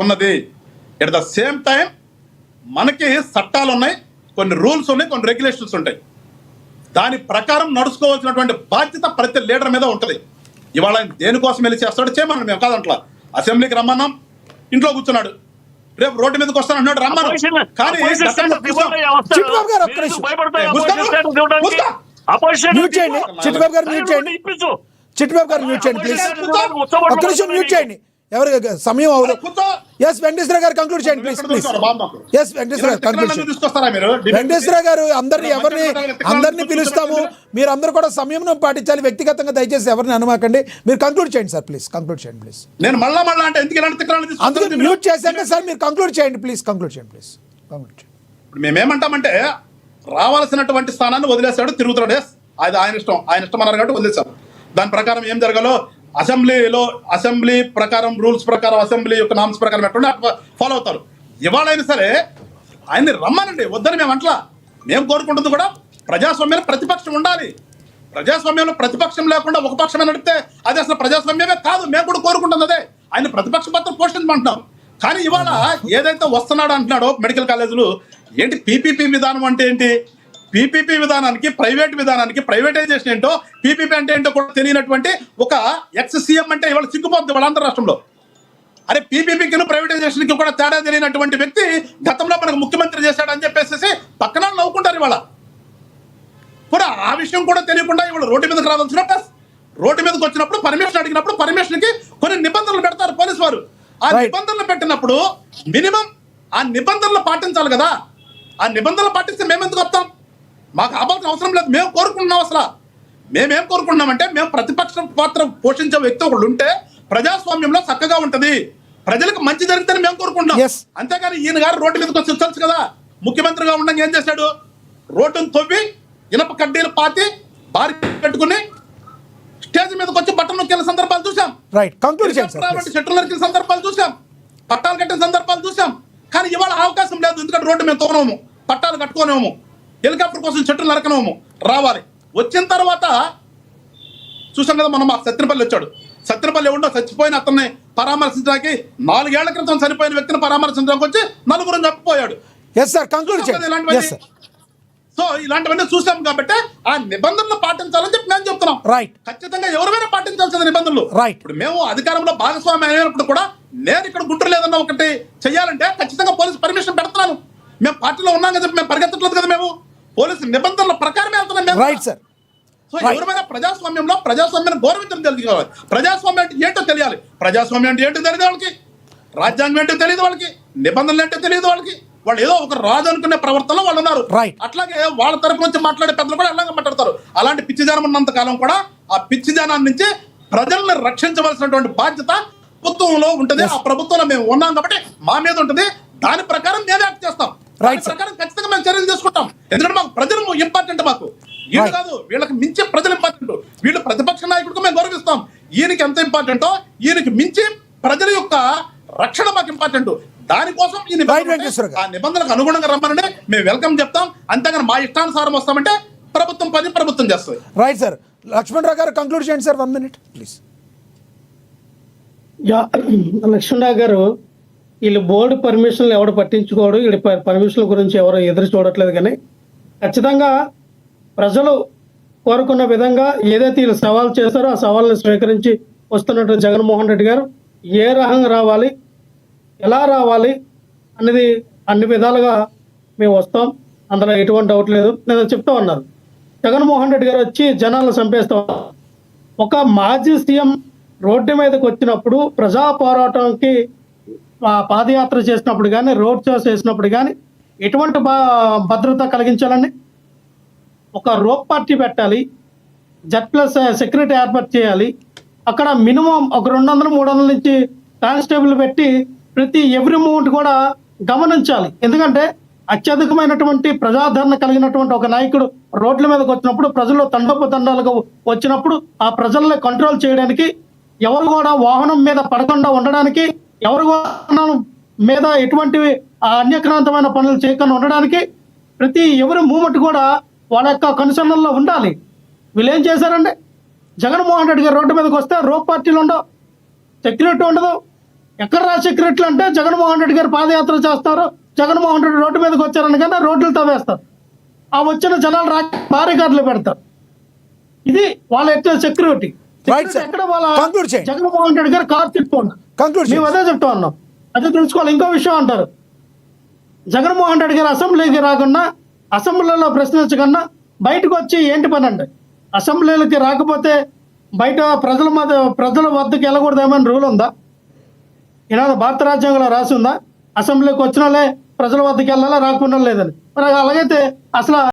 ఉన్నది. At the same time మనకి చట్టాలు ఉన్నాయి, కొన్ని రూల్స్ ఉన్నాయి, కొన్ని రెగ్యులేషన్స్ ఉంటాయి. దాని ప్రకారం నడుచుకోవాల్సినటువంటి బాధ్యత ప్రతి లీడర్ మీద ఉంటుంది. ఇవాళ దేనికోసం వెళ్ళి చేస్తాడు చేయమన్నాడు, మేము కాదంట్లా. అసెంబ్లీకి రమ్మన్నాం, ఇంట్లో కూర్చున్నాడు. రేపు రోడ్డు మీదకి వస్తానంటున్నాడు, రమ్మను. కానీ చిట్టుబాబు గారు మ్యూట్ చేయండి ప్లీజ్. ఒక్క నిమిషం మ్యూట్ చేయండి. ఎవరు సమయం అవదు. ఎస్ వెంకటేశ్వర గారు కంక్లూడ్ చేయండి ప్లీజ్ ప్లీజ్. ఎస్ వెంకటేశ్వర గారు కంక్లూడ్ చేయండి. వెంకటేశ్వర గారు అందరినీ పిలుస్తాము, మీరు అందరూ కూడా సమయం పాటించాలి. వ్యక్తిగతంగా దయచేసి ఎవరిని అనుమాకండి. మీరు కంక్లూడ్ చేయండి సార్ ప్లీజ్. కంక్లూడ్ చేయండి ప్లీజ్. నేను మళ్ళా అంటే అందుకని మ్యూట్ చేశాక సార్ మీరు కంక్లూడ్ చేయండి ప్లీజ్. కంక్లూడ్ చేయండి ప్లీజ్. కంక్లూడ్ చేయండి. ఇప్పుడు మేమేమంటామంటే రావాల్సినటువంటి స్థానాన్ని వదిలేశాడు, తిరుగుతున్నాడు. అది ఆయన ఇష్టం అన్నారు కాబట్టి వదిలేశాడు. దాని ప్రకారం ఏం జరగాలో అసెంబ్లీ ప్రకారం రూల్స్ ప్రకారం అసెంబ్లీ యొక్క నామ్స్ ప్రకారం ఎట్లా ఫాలో అవుతారు. ఇవాళైనా సరే ఆయన్ని రమ్మనండి, వద్దని మేము అంటలా. మేము కోరుకుంటుంది కూడా ప్రజాస్వామ్యంలో ప్రతిపక్షం ఉండాలి. ప్రజాస్వామ్యంలో ప్రతిపక్షం లేకుండా ఒక పక్షమే నడిపితే అది అసలు ప్రజాస్వామ్యమే కాదు. మేము కూడా కోరుకుంటుంది అదే, ఆయన ప్రతిపక్ష పాత్ర పోషించమంటున్నాం. కానీ ఇవాళ ఏదైతే వస్తున్నాడో అంటున్నాడో మెడికల్ కాలేజీలు, ఏంటి పీపీపీ విధానం అంటే ఏంటి? పీపీపీ విధానానికి ప్రైవేట్ విధానానికి ప్రైవేటైజేషన్ ఏంటో, పీపీపీ అంటే ఏంటో కూడా తెలియనటువంటి ఒక ఎక్స్ సీఎం అంటే ఇవాళ సిగ్గుపోతుంది వాళ్ళ ఆంధ్ర రాష్ట్రంలో. అరే పీపీపీకి ప్రైవేటైజేషన్కి కూడా తేడా తెలియనటువంటి వ్యక్తి గతంలో మనకు ముఖ్యమంత్రి చేశాడని చెప్పేసి పక్కన నవ్వుకుంటారు. ఇవాళ కూడా ఆ విషయం కూడా తెలియకుండా ఇవాళ రోడ్డు మీదకి రావాల్సిన రోడ్డు మీదకి వచ్చినప్పుడు పర్మిషన్ అడిగినప్పుడు పర్మిషన్కి కొన్ని నిబంధనలు పెడతారు పోలీసు వారు. ఆ నిబంధనలు పెట్టినప్పుడు మినిమం ఆ నిబంధనలు పాటించాలి కదా. ఆ నిబంధనలు పాటిస్తే మేము ఎందుకు వస్తాం? మాకు ఆపాల్సిన అవసరం లేదు. మేము కోరుకుంటున్నాం. అసలు మేమేం కోరుకుంటున్నామంటే, మేము ప్రతిపక్ష పాత్ర పోషించే వ్యక్తి ఒకళ్ళు ఉంటే ప్రజాస్వామ్యంలో చక్కగా ఉంటది, ప్రజలకు మంచి జరిగితేనే మేము కోరుకుంటున్నాం. అంతేగాని ఈయన గారు రోడ్డు మీదకి వచ్చి తెలుసు కదా, ముఖ్యమంత్రిగా ఉండగా ఏం చేశాడు? రోడ్డును తవ్వి ఇనప కడ్డీలు పాతి బారి పెట్టుకుని స్టేజ్ మీదకి వచ్చి బట్టలు నొక్కిన సందర్భాలు చూసాం. చెట్లు నరికిన సందర్భాలు చూసాం, పట్టాలు కట్టిన సందర్భాలు చూసాం. కానీ ఇవాళ అవకాశం లేదు. ఎందుకంటే రోడ్డు మేము తోనము, పట్టాలు కట్టుకోనేమో, హెలికాప్టర్ కోసం చెట్లు నరకనేమో. రావాలి, వచ్చిన తర్వాత చూసాం కదా మనం. సత్యనపల్లి వచ్చాడు. సత్యనపల్లి ఎవడో చచ్చిపోయిన అతన్ని పరామర్శించడానికి 4 ఏళ్ల క్రితం చనిపోయిన వ్యక్తిని పరామర్శించడానికి వచ్చి 4 చనిపోయాడు. సో ఇలాంటివన్నీ చూసాం కాబట్టి ఆ నిబంధనలు పాటించాలని చెప్పి మేము చెప్తున్నాం. ఖచ్చితంగా ఎవరైనా పాటించాల్సిన నిబంధనలు. ఇప్పుడు మేము అధికారంలో భాగస్వామి అయినప్పుడు కూడా నేను ఇక్కడ గుంటూరు లేదన్న ఒకటి చెయ్యాలంటే ఖచ్చితంగా పోలీసు పర్మిషన్ పెడుతున్నాను. మేము పార్టీలో ఉన్నాం కదా, మేము పరిగెత్తట్లేదు కదా. మేము పోలీసు నిబంధనల ప్రకారమే వెళ్తున్నాం. సో ఎవరైనా ప్రజాస్వామ్యాన్ని గౌరవించడం తెలుసుకోవాలి. ప్రజాస్వామ్యం అంటే ఏంటో తెలియాలి. ప్రజాస్వామ్యం అంటే ఏంటో తెలియదు వాళ్ళకి, రాజ్యాంగం ఏంటో తెలియదు వాళ్ళకి, నిబంధనలు ఏంటో తెలియదు వాళ్ళకి. వాళ్ళు ఏదో ఒక రాజు అనుకునే ప్రవర్తనలో వాళ్ళు ఉన్నారు. అట్లాగే వాళ్ళ తరపు నుంచి మాట్లాడే పెద్దలు కూడా అలాగే మాట్లాడతారు. అలాంటి పిచ్చి జనం ఉన్నంత కాలం కూడా ఆ పిచ్చి జనాన్ని నుంచి ప్రజల్ని రక్షించవలసినటువంటి బాధ్యత ప్రభుత్వంలో ఉంటుంది. ఆ ప్రభుత్వంలో మేము ఉన్నాం కాబట్టి మా మీద ఉంటుంది. దాని ప్రకారం మేము యాక్ట్ చేస్తాం. ప్రకారం ఖచ్చితంగా మేము చర్యలు తీసుకుంటాం. ఎందుకంటే మాకు ప్రజలు ఇంపార్టెంట్. మాకు వీళ్ళు కాదు, వీళ్ళకి మించి ప్రజలు ఇంపార్టెంట్. వీళ్ళు ప్రతిపక్ష నాయకుడికి మేము గౌరవిస్తాం. ఈయనకి ఎంత ఇంపార్టెంటో ఈయనకి మించి ప్రజల యొక్క రక్షణ మాకు ఇంపార్టెంట్. దానికోసం ఆ నిబంధనలకు అనుగుణంగా రమ్మనండి, మేము వెల్కమ్ చెప్తాం. అంతేగాని మా ఇష్టానుసారం వస్తామంటే ప్రభుత్వం పని ప్రభుత్వం చేస్తుంది. Right sir. లక్ష్మణరావు గారు కంక్లూడ్ చేయండి సార్. 1 minute please. లక్ష్మణరావు గారు, వీళ్ళు బోర్డు పర్మిషన్లు ఎవడు పట్టించుకోడు, వీళ్ళ పర్మిషన్ల గురించి ఎవరు ఎదురు చూడట్లేదు. కానీ ఖచ్చితంగా ప్రజలు కోరుకున్న విధంగా ఏదైతే వీళ్ళు సవాల్ చేస్తారో ఆ సవాల్ని స్వీకరించి వస్తున్నట్టు జగన్మోహన్ రెడ్డి గారు ఏ రకంగా రావాలి, ఎలా రావాలి అనేది అన్ని విధాలుగా మేము వస్తాం. అందులో ఎటువంటి డౌట్ లేదు. నేను చెప్తా ఉన్నారు, జగన్మోహన్ రెడ్డి గారు వచ్చి జనాలను చంపేస్తాం. ఒక మాజీ సీఎం రోడ్డు మీదకి వచ్చినప్పుడు ప్రజా పోరాటానికి పాదయాత్ర చేసినప్పుడు కానీ, రోడ్ షోస్ చేసినప్పుడు కానీ ఎటువంటి భద్రత కలిగించాలండి? ఒక రోప్ పార్టీ పెట్టాలి, Z+ సెక్యూరిటీ ఏర్పాటు చేయాలి. అక్కడ మినిమం ఒక 200-300 నుంచి కానిస్టేబుల్ పెట్టి ప్రతి ఎవ్రీ మూమెంట్ కూడా గమనించాలి. ఎందుకంటే అత్యధికమైనటువంటి ప్రజాదరణ కలిగినటువంటి ఒక నాయకుడు రోడ్ల మీదకి వచ్చినప్పుడు, ప్రజల్లో తండోపతండాలుగా వచ్చినప్పుడు ఆ ప్రజల్ని కంట్రోల్ చేయడానికి, ఎవరు కూడా వాహనం మీద పడకుండా ఉండడానికి, ఎవరు వాహనం మీద ఎటువంటి అన్యక్రాంతమైన పనులు చేయకుండా ఉండడానికి ప్రతి ఎవరి మూమెంట్ కూడా వాళ్ళ యొక్క కన్సర్న్లో ఉండాలి. వీళ్ళు ఏం చేశారండి? జగన్మోహన్ రెడ్డి గారు రోడ్డు మీదకి వస్తే రోప్ పార్టీలు ఉండవు, సెక్యూరిటీ ఉండదు, ఎక్కడ రా సెక్యూరిటీలు అంటే జగన్మోహన్ రెడ్డి గారు పాదయాత్ర చేస్తారు, జగన్మోహన్ రెడ్డి రోడ్డు మీదకి వచ్చారని కన్నా రోడ్లు తవ్వేస్తారు, ఆ వచ్చిన జనాలు భారీ కార్డులు పెడతారు. ఇది వాళ్ళ ఎట్లా సెక్యూరిటీ. Right, sir. ఎక్కడ వాళ్ళ Conclude చేయండి. జగన్మోహన్ రెడ్డి గారు కార్ తిప్పుకోండి. కంక్లూడ్ మేము అదే చెప్తా ఉన్నాం. అదే తెలుసుకోవాలి. ఇంకో విషయం అంటారు, జగన్మోహన్ రెడ్డి గారు అసెంబ్లీకి రాకుండా, అసెంబ్లీలో ప్రశ్నించకుండా బయటకు వచ్చి ఏంటి పని అండి? అసెంబ్లీలకి రాకపోతే బయట ప్రజల వద్దకు వెళ్ళకూడదేమని రూల్ ఉందా? ఈనాడు భారత రాజ్యాంగంలో రాసి ఉందా? అసెంబ్లీకి వచ్చిన వాళ్ళే ప్రజల వద్దకు వెళ్ళాలా, రాకుండా లేదని. మరి అలాగైతే అసలు